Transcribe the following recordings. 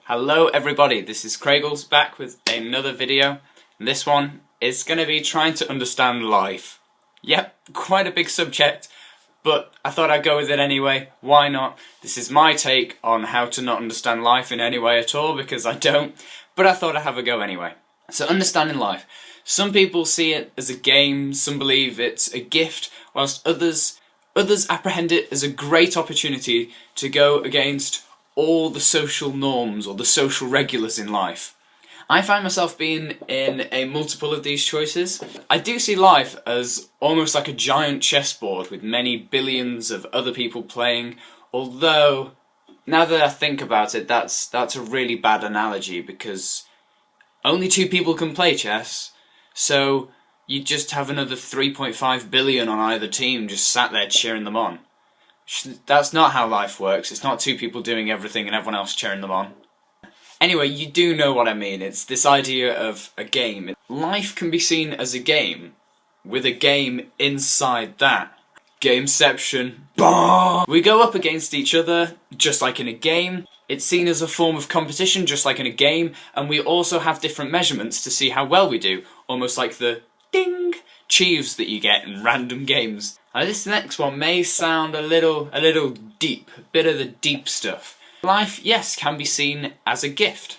Hello everybody, this is Craigles back with another video, and this one is going to be trying to understand life. Yep, quite a big subject, but I thought I'd go with it anyway. Why not? This is my take on how to not understand life in any way at all, because I don't, but I thought I'd have a go anyway. So understanding life. Some people see it as a game, some believe it's a gift, whilst others apprehend it as a great opportunity to go against all the social norms or the social regulars in life. I find myself being in a multiple of these choices. I do see life as almost like a giant chessboard with many billions of other people playing, although now that I think about it, that's a really bad analogy because only two people can play chess, so you just have another 3.5 billion on either team just sat there cheering them on. That's not how life works. It's not two people doing everything and everyone else cheering them on. Anyway, you do know what I mean. It's this idea of a game. Life can be seen as a game, with a game inside that. Gameception. Bah! We go up against each other, just like in a game. It's seen as a form of competition, just like in a game. And we also have different measurements to see how well we do. Almost like the ding cheeves that you get in random games. Now this next one may sound a little deep, a bit of the deep stuff. Life, yes, can be seen as a gift.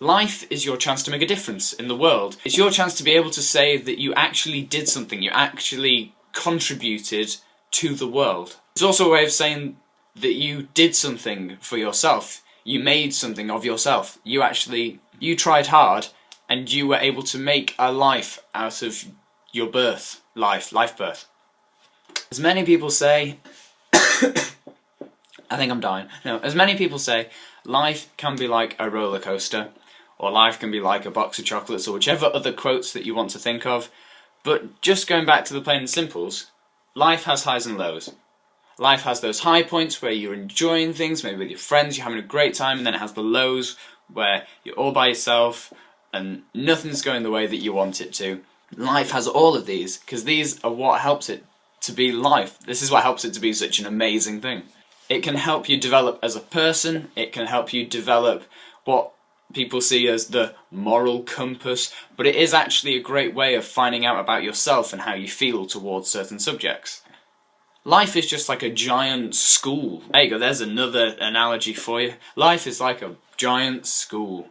Life is your chance to make a difference in the world. It's your chance to be able to say that you actually did something, you actually contributed to the world. It's also a way of saying that you did something for yourself. You made something of yourself. You tried hard and you were able to make a life out of your birth. Life birth. As many people say, I think I'm dying. No, as many people say, life can be like a roller coaster, or life can be like a box of chocolates, or whichever other quotes that you want to think of. But just going back to the plain and simples, life has highs and lows. Life has those high points where you're enjoying things, maybe with your friends, you're having a great time, and then it has the lows where you're all by yourself and nothing's going the way that you want it to. Life has all of these, because these are what helps it to be life. This is what helps it to be such an amazing thing. It can help you develop as a person, it can help you develop what people see as the moral compass, but it is actually a great way of finding out about yourself and how you feel towards certain subjects. Life is just like a giant school. There you go, there's another analogy for you. Life is like a giant school.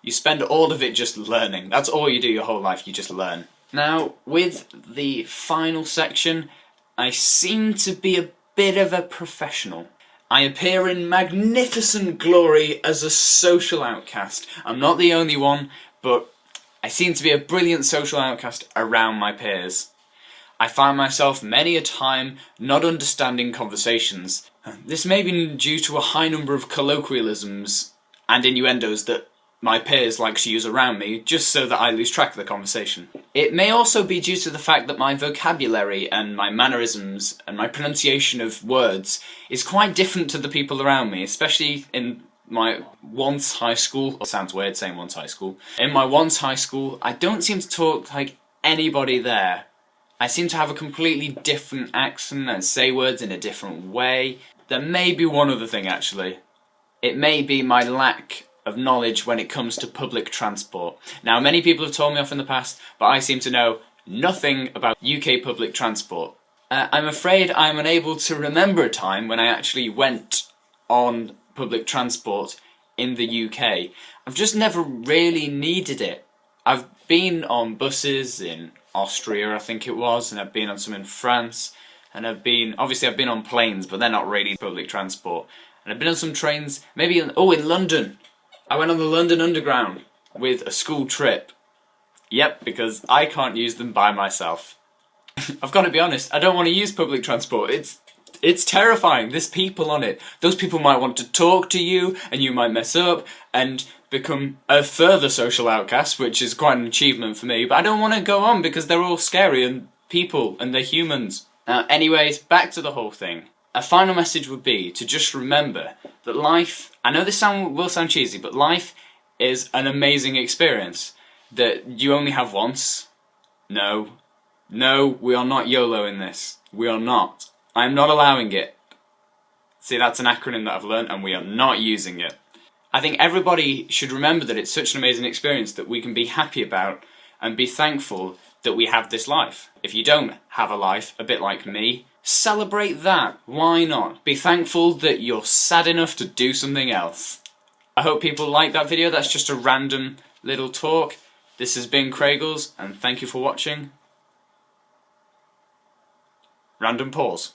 You spend all of it just learning. That's all you do your whole life, you just learn. Now, with the final section, I seem to be a bit of a professional. I appear in magnificent glory as a social outcast. I'm not the only one, but I seem to be a brilliant social outcast around my peers. I find myself many a time not understanding conversations. This may be due to a high number of colloquialisms and innuendos that my peers like to use around me, just so that I lose track of the conversation. It may also be due to the fact that my vocabulary and my mannerisms and my pronunciation of words is quite different to the people around me, especially in my once high school. It sounds weird saying once high school. In my once high school, I don't seem to talk like anybody there. I seem to have a completely different accent and say words in a different way. There may be one other thing actually. It may be my lack of knowledge when it comes to public transport. Now, many people have told me off in the past, but I seem to know nothing about UK public transport. I'm afraid I'm unable to remember a time when I actually went on public transport in the UK. I've just never really needed it. I've been on buses in Austria, I think it was, and I've been on some in France, and I've been on planes, but they're not really public transport. And I've been on some trains, maybe in London. I went on the London Underground with a school trip. Yep, because I can't use them by myself. I've got to be honest, I don't want to use public transport. It's terrifying. There's people on it. Those people might want to talk to you, and you might mess up and become a further social outcast, which is quite an achievement for me. But I don't want to go on because they're all scary and people and they're humans. Anyways, back to the whole thing. A final message would be to just remember that life, I know this will sound cheesy, but life is an amazing experience that you only have once. No, we are not YOLO in this. We are not. I'm not allowing it. See, that's an acronym that I've learned and we are not using it. I think everybody should remember that it's such an amazing experience that we can be happy about and be thankful that we have this life. If you don't have a life, a bit like me, celebrate that. Why not? Be thankful that you're sad enough to do something else. I hope people like that video. That's just a random little talk. This has been Craigles, and thank you for watching. Random pause.